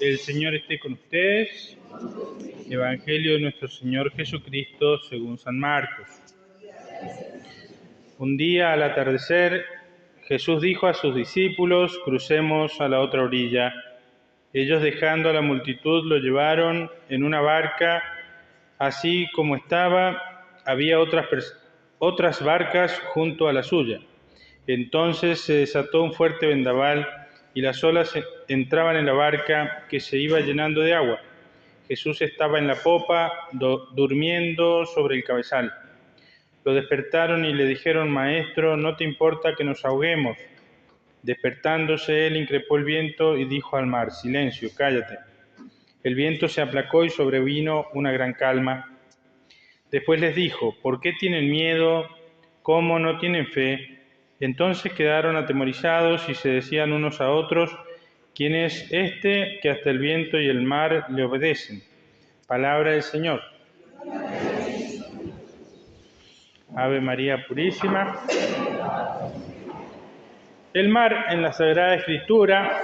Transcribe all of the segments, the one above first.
El Señor esté con ustedes. Evangelio de nuestro Señor Jesucristo según San Marcos. Un día al atardecer, Jesús dijo a sus discípulos: crucemos a la otra orilla. Ellos, dejando a la multitud, lo llevaron en una barca. Así como estaba, había otras barcas junto a la suya. Entonces se desató un fuerte vendaval y las olas entraban en la barca, que se iba llenando de agua. Jesús estaba en la popa, durmiendo sobre el cabezal. Lo despertaron y le dijeron: Maestro, ¿no te importa que nos ahoguemos? Despertándose él, increpó el viento y dijo al mar: Silencio, cállate. El viento se aplacó y sobrevino una gran calma. Después les dijo: ¿Por qué tienen miedo? ¿Cómo no tienen fe? Entonces quedaron atemorizados y se decían unos a otros: ¿Quién es este que hasta el viento y el mar le obedecen? Palabra del Señor. Ave María Purísima. El mar en la Sagrada Escritura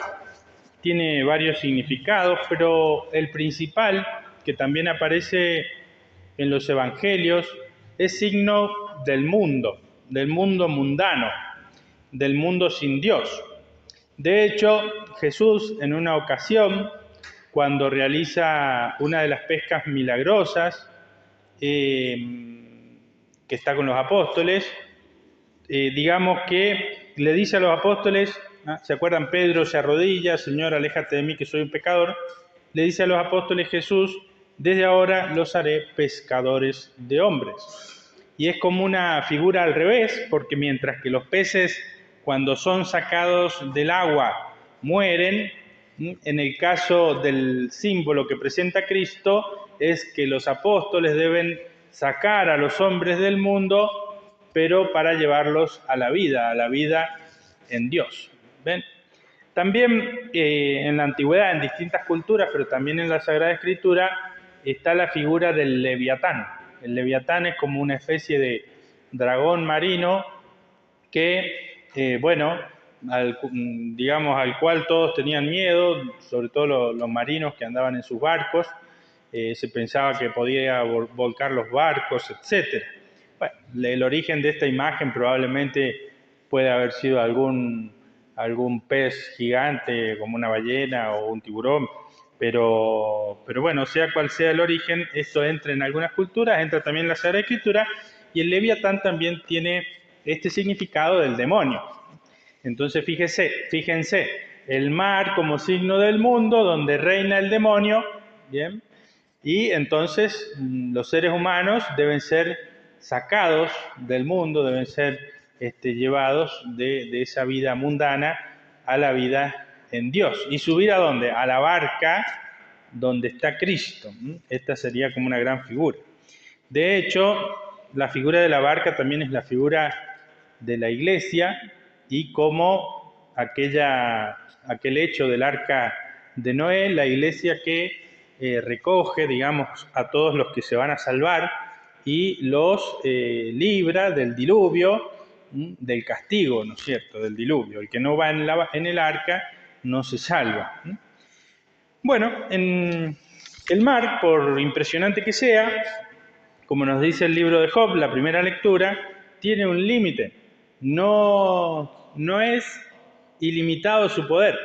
tiene varios significados, pero el principal, que también aparece en los Evangelios, es signo del mundo mundano, del mundo sin Dios. De hecho, Jesús, en una ocasión, cuando realiza una de las pescas milagrosas, que está con los apóstoles, digamos que le dice a los apóstoles, ¿se acuerdan? Pedro se arrodilla: Señor, aléjate de mí que soy un pecador. Le dice a los apóstoles Jesús: desde ahora los haré pescadores de hombres. Y es como una figura al revés, porque mientras que los peces, cuando son sacados del agua, mueren, en el caso del símbolo que presenta Cristo, es que los apóstoles deben sacar a los hombres del mundo, pero para llevarlos a la vida en Dios. ¿Ven? También en la antigüedad, en distintas culturas, pero también en la Sagrada Escritura, está la figura del Leviatán. El Leviatán es como una especie de dragón marino que, al cual todos tenían miedo, sobre todo los marinos que andaban en sus barcos. Se pensaba que podía volcar los barcos, etc. Bueno, el origen de esta imagen probablemente puede haber sido algún pez gigante como una ballena o un tiburón, pero bueno, sea cual sea el origen, esto entra en algunas culturas, entra también en la Sagrada Escritura, y el Leviatán también tiene este significado del demonio. Entonces fíjense, el mar como signo del mundo donde reina el demonio, ¿bien? Y entonces los seres humanos deben ser sacados del mundo, deben ser llevados de esa vida mundana a la vida en Dios. ¿Y subir a dónde? A la barca donde está Cristo. Esta sería como una gran figura. De hecho, la figura de la barca también es la figura de la iglesia, y como aquel hecho del arca de Noé, la iglesia que recoge, digamos, a todos los que se van a salvar y los libra del diluvio, del castigo, ¿no es cierto?, del diluvio. El que no va en el arca no se salva. Bueno, en el mar, por impresionante que sea, como nos dice el libro de Job, la primera lectura, tiene un límite. No es ilimitado su poder.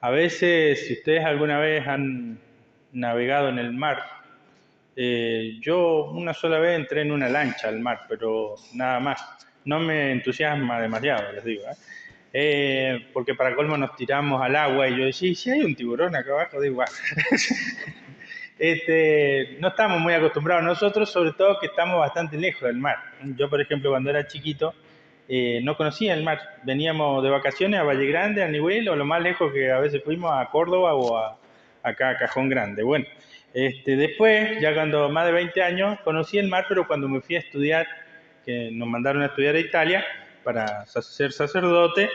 A veces, si ustedes alguna vez han navegado en el mar, yo una sola vez entré en una lancha al mar, pero nada más. No me entusiasma demasiado, les digo, porque para colmo nos tiramos al agua y yo decía: si hay un tiburón acá abajo, digo, no estamos muy acostumbrados nosotros, sobre todo que estamos bastante lejos del mar. Yo, por ejemplo, cuando era chiquito, no conocía el mar. Veníamos de vacaciones a Valle Grande, a Nivel, o lo más lejos que a veces fuimos a Córdoba o acá a Cajón Grande. Bueno, después, ya cuando más de 20 años, conocí el mar, pero cuando me fui a estudiar, que nos mandaron a estudiar a Italia para ser sacerdote,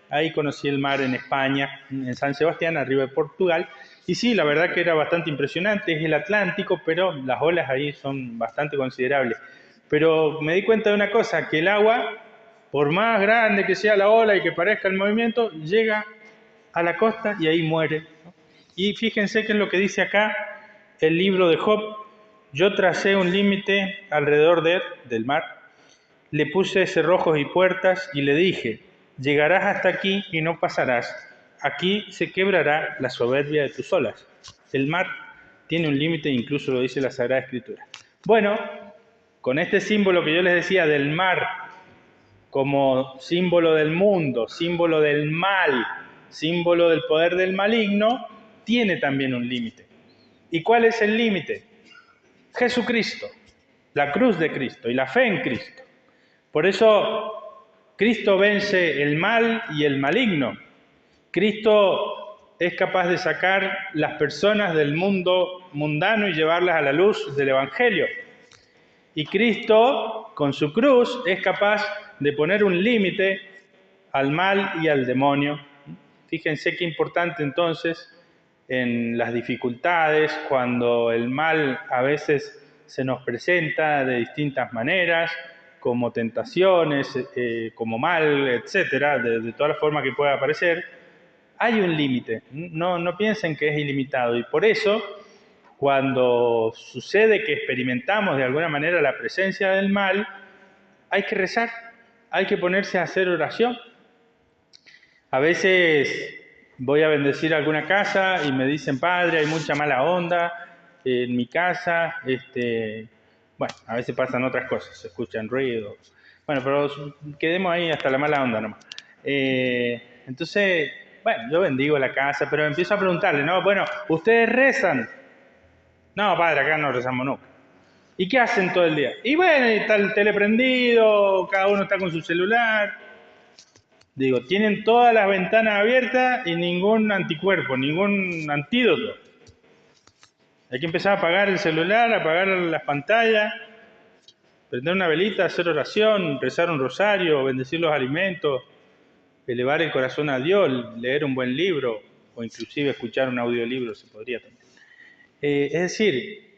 ahí conocí el mar en España, en San Sebastián, arriba de Portugal. Y sí, la verdad que era bastante impresionante. Es el Atlántico, pero las olas ahí son bastante considerables. Pero me di cuenta de una cosa, que el agua, por más grande que sea la ola y que parezca el movimiento, llega a la costa y ahí muere, ¿no? Y fíjense qué es lo que dice acá el libro de Job. Yo tracé un límite alrededor de él, del mar, le puse cerrojos y puertas y le dije, llegarás hasta aquí y no pasarás. Aquí se quebrará la soberbia de tus olas. El mar tiene un límite, incluso lo dice la Sagrada Escritura. Bueno, con este símbolo que yo les decía del mar, como símbolo del mundo, símbolo del mal, símbolo del poder del maligno, tiene también un límite. ¿Y cuál es el límite? Jesucristo, la cruz de Cristo y la fe en Cristo. Por eso Cristo vence el mal y el maligno. Cristo es capaz de sacar las personas del mundo mundano y llevarlas a la luz del Evangelio. Y Cristo, con su cruz, es capaz de poner un límite al mal y al demonio. Fíjense qué importante entonces en las dificultades, cuando el mal a veces se nos presenta de distintas maneras, como tentaciones, como mal, etcétera, de todas las formas que pueda aparecer, hay un límite. No piensen que es ilimitado. Y por eso, cuando sucede que experimentamos de alguna manera la presencia del mal, hay que rezar, hay que ponerse a hacer oración. A veces voy a bendecir alguna casa y me dicen, padre, hay mucha mala onda en mi casa. Bueno, a veces pasan otras cosas, se escuchan ruidos. Bueno, pero quedemos ahí hasta la mala onda nomás. Entonces, bueno, yo bendigo la casa, pero empiezo a preguntarle, no, bueno, ¿ustedes rezan? No, padre, acá no rezamos nunca. ¿Y qué hacen todo el día? Y bueno, está el tele prendido, cada uno está con su celular. Digo, tienen todas las ventanas abiertas y ningún anticuerpo, ningún antídoto. Hay que empezar a apagar el celular, apagar las pantallas, prender una velita, hacer oración, rezar un rosario, bendecir los alimentos, elevar el corazón a Dios, leer un buen libro o inclusive escuchar un audiolibro, se podría también. Es decir,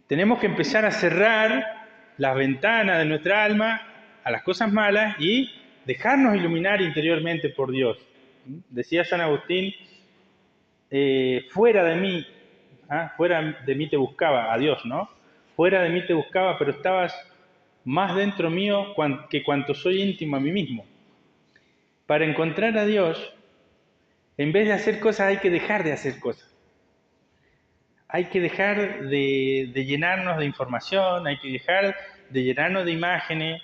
tenemos que empezar a cerrar las ventanas de nuestra alma a las cosas malas y dejarnos iluminar interiormente por Dios. Decía San Agustín, fuera de mí te buscaba, a Dios, ¿no? Fuera de mí te buscaba, pero estabas más dentro mío que cuanto soy íntimo a mí mismo. Para encontrar a Dios, en vez de hacer cosas, hay que dejar de hacer cosas. Hay que dejar de llenarnos de información, hay que dejar de llenarnos de imágenes,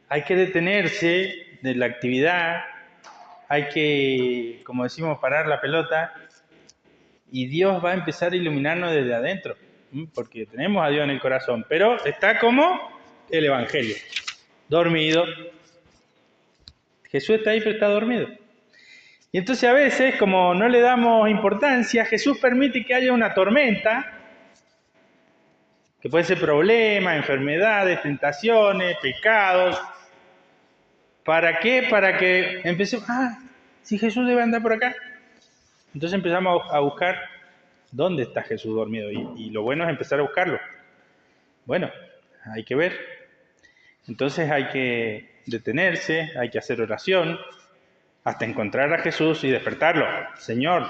hay que detenerse de la actividad, hay que, como decimos, parar la pelota y Dios va a empezar a iluminarnos desde adentro, porque tenemos a Dios en el corazón, pero está como el Evangelio, dormido. Jesús está ahí, pero está dormido. Y entonces a veces, como no le damos importancia, Jesús permite que haya una tormenta, que puede ser problemas, enfermedades, tentaciones, pecados. ¿Para qué? Para que empecemos, si Jesús debe andar por acá. Entonces empezamos a buscar dónde está Jesús dormido. Y lo bueno es empezar a buscarlo. Bueno, hay que ver. Entonces hay que detenerse, hay que hacer oración, hasta encontrar a Jesús y despertarlo. Señor,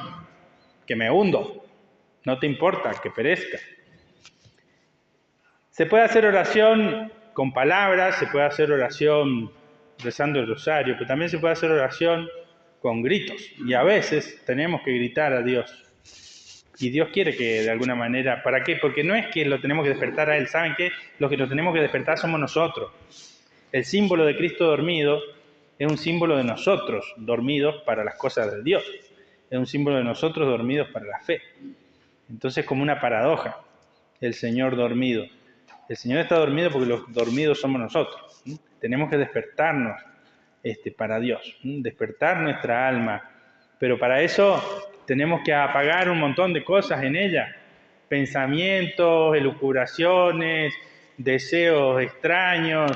que me hundo, no te importa que perezca. Se puede hacer oración con palabras, se puede hacer oración rezando el rosario, pero también se puede hacer oración con gritos. Y a veces tenemos que gritar a Dios. Y Dios quiere que de alguna manera, ¿para qué? Porque no es que lo tenemos que despertar a Él, ¿saben qué? Los que lo tenemos que despertar somos nosotros. El símbolo de Cristo dormido es un símbolo de nosotros dormidos para las cosas de Dios. Es un símbolo de nosotros dormidos para la fe. Entonces, como una paradoja, el Señor dormido. El Señor está dormido porque los dormidos somos nosotros. Tenemos que despertarnos para Dios, despertar nuestra alma. Pero para eso tenemos que apagar un montón de cosas en ella. Pensamientos, elucubraciones, deseos extraños,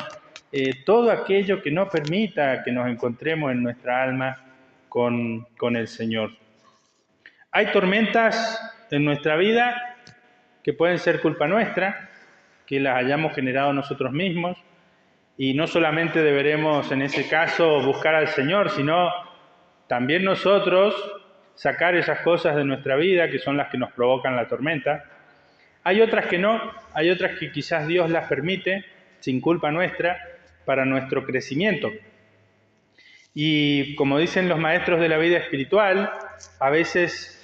todo aquello que no permita que nos encontremos en nuestra alma con el Señor. Hay tormentas en nuestra vida que pueden ser culpa nuestra, que las hayamos generado nosotros mismos, y no solamente deberemos en ese caso buscar al Señor, sino también nosotros sacar esas cosas de nuestra vida que son las que nos provocan la tormenta. Hay otras que no, hay otras que quizás Dios las permite, sin culpa nuestra, para nuestro crecimiento. Y como dicen los maestros de la vida espiritual, a veces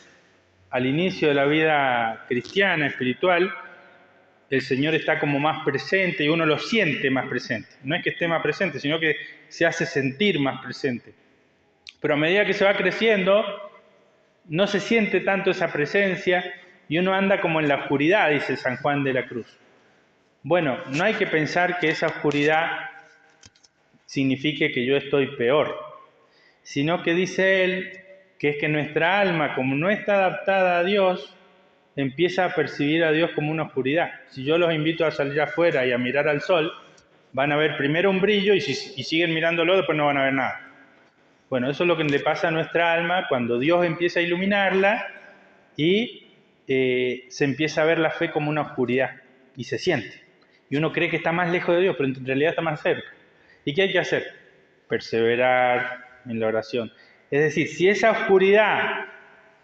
al inicio de la vida cristiana, espiritual, el Señor está como más presente y uno lo siente más presente. No es que esté más presente, sino que se hace sentir más presente. Pero a medida que se va creciendo, no se siente tanto esa presencia y uno anda como en la oscuridad, dice San Juan de la Cruz. Bueno, no hay que pensar que esa oscuridad signifique que yo estoy peor, sino que dice él que es que nuestra alma, como no está adaptada a Dios, empieza a percibir a Dios como una oscuridad. Si yo los invito a salir afuera y a mirar al sol, van a ver primero un brillo y si siguen mirándolo, después no van a ver nada. Bueno, eso es lo que le pasa a nuestra alma cuando Dios empieza a iluminarla y se empieza a ver la fe como una oscuridad y se siente. Y uno cree que está más lejos de Dios, pero en realidad está más cerca. ¿Y qué hay que hacer? Perseverar en la oración. Es decir, si esa oscuridad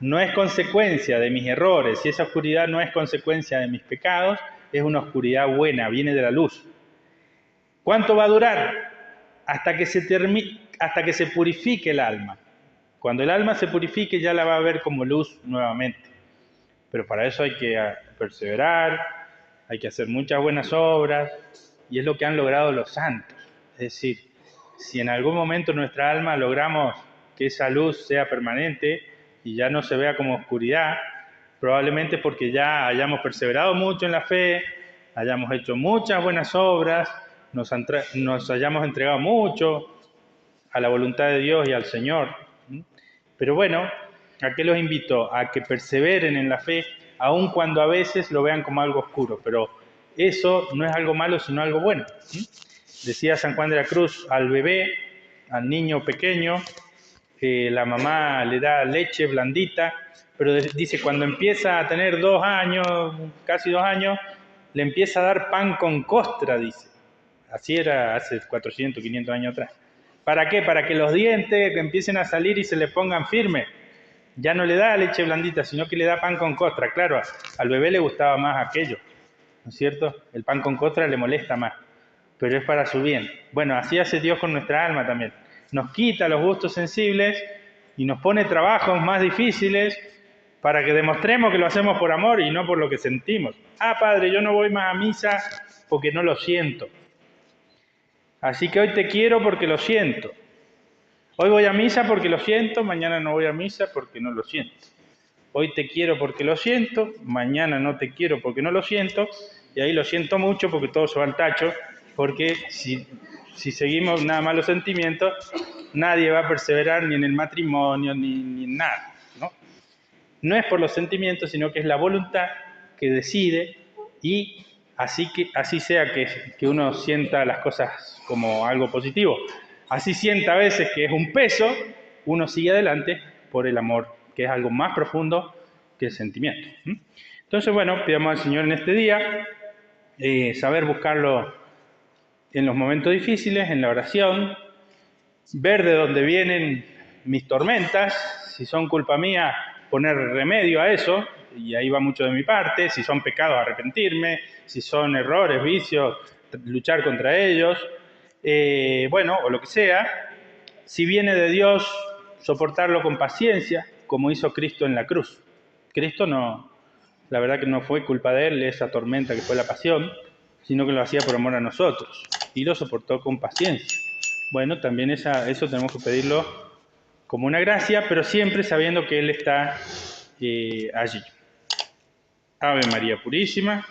no es consecuencia de mis errores, si esa oscuridad no es consecuencia de mis pecados, es una oscuridad buena, viene de la luz. ¿Cuánto va a durar? Hasta que se purifique el alma. Cuando el alma se purifique ya la va a ver como luz nuevamente. Pero para eso hay que perseverar, hay que hacer muchas buenas obras, y es lo que han logrado los santos. Es decir, si en algún momento nuestra alma logramos que esa luz sea permanente y ya no se vea como oscuridad, probablemente porque ya hayamos perseverado mucho en la fe, hayamos hecho muchas buenas obras, nos hayamos entregado mucho a la voluntad de Dios y al Señor. Pero bueno, ¿a qué los invito? A que perseveren en la fe, aun cuando a veces lo vean como algo oscuro, pero eso no es algo malo, sino algo bueno. Decía San Juan de la Cruz, al bebé, al niño pequeño, la mamá le da leche blandita, pero dice, cuando empieza a tener 2 años, casi 2 años, le empieza a dar pan con costra, dice. Así era hace 400, 500 años atrás. ¿Para qué? Para que los dientes empiecen a salir y se le pongan firmes. Ya no le da leche blandita, sino que le da pan con costra. Claro, al bebé le gustaba más aquello, ¿no es cierto? El pan con costra le molesta más, pero es para su bien. Bueno, así hace Dios con nuestra alma también. Nos quita los gustos sensibles y nos pone trabajos más difíciles para que demostremos que lo hacemos por amor y no por lo que sentimos. Ah, Padre, yo no voy más a misa porque no lo siento. Así que hoy te quiero porque lo siento. Hoy voy a misa porque lo siento, mañana no voy a misa porque no lo siento. Hoy te quiero porque lo siento, mañana no te quiero porque no lo siento, y ahí lo siento mucho porque todo se va al tacho, porque si seguimos nada más los sentimientos, nadie va a perseverar ni en el matrimonio ni en nada, ¿no? No es por los sentimientos, sino que es la voluntad que decide, y así sea que uno sienta las cosas como algo positivo. Así sienta a veces que es un peso, uno sigue adelante por el amor, que es algo más profundo que el sentimiento. Entonces, bueno, pidamos al Señor en este día saber buscarlo en los momentos difíciles, en la oración, ver de dónde vienen mis tormentas, si son culpa mía, poner remedio a eso, y ahí va mucho de mi parte, si son pecados, arrepentirme, si son errores, vicios, luchar contra ellos, bueno, o lo que sea. Si viene de Dios, soportarlo con paciencia, como hizo Cristo en la cruz. Cristo no, la verdad que no fue culpa de él esa tormenta que fue la pasión, sino que lo hacía por amor a nosotros, y lo soportó con paciencia. Bueno, también eso tenemos que pedirlo como una gracia, pero siempre sabiendo que Él está allí. Ave María Purísima.